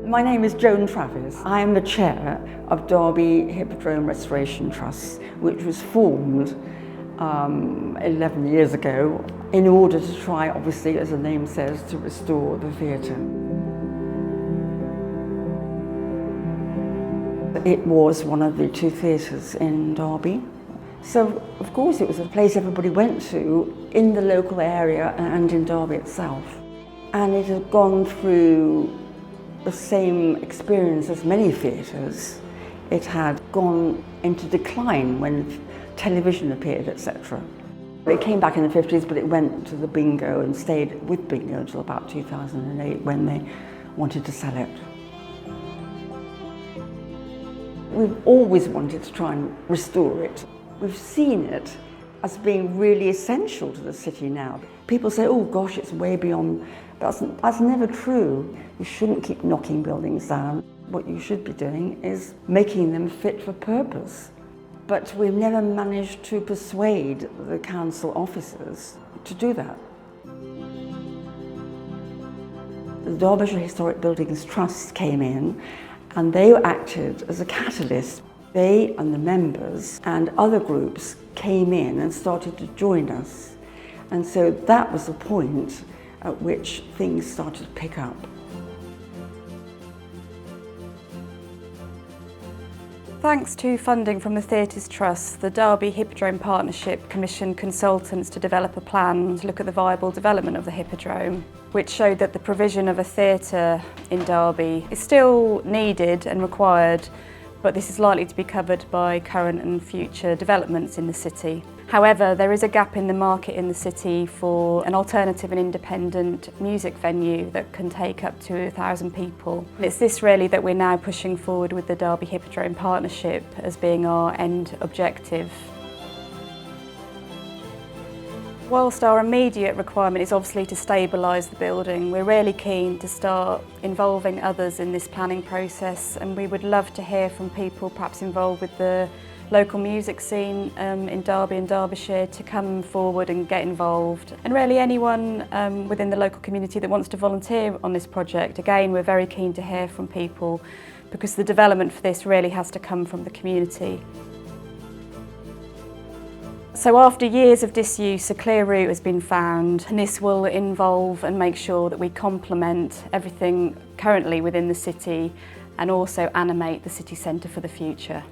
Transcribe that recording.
My name is Joan Travis. I am the chair of Derby Hippodrome Restoration Trust, which was formed 11 years ago in order to try, obviously, as the name says, to restore the theatre. It was one of the two theatres in Derby. So, of course, it was a place everybody went to in the local area and in Derby itself. And it had gone through the same experience as many theatres. It had gone into decline when television appeared, etc. It came back in the 50s, but it went to the bingo and stayed with bingo until about 2008 when they wanted to sell it. We've always wanted to try and restore it. We've seen it as being really essential to the city now. People say, oh gosh, it's way beyond. That's never true. You shouldn't keep knocking buildings down. What you should be doing is making them fit for purpose. But we've never managed to persuade the council officers to do that. The Derbyshire Historic Buildings Trust came in and they acted as a catalyst. They and the members and other groups came in and started to join us. And so that was the point at which things started to pick up. Thanks to funding from the Theatres Trust, the Derby Hippodrome Partnership commissioned consultants to develop a plan to look at the viable development of the Hippodrome, which showed that the provision of a theatre in Derby is still needed and required, but this is likely to be covered by current and future developments in the city. However, there is a gap in the market in the city for an alternative and independent music venue that can take up to 1,000 people. It's this really that we're now pushing forward with the Derby Hippodrome Partnership as being our end objective. Whilst our immediate requirement is obviously to stabilise the building, we're really keen to start involving others in this planning process, and we would love to hear from people perhaps involved with the local music scene in Derby and Derbyshire to come forward and get involved. And really anyone within the local community that wants to volunteer on this project, again, we're very keen to hear from people because the development for this really has to come from the community. So after years of disuse, a clear route has been found, and this will involve and make sure that we complement everything currently within the city and also animate the city centre for the future.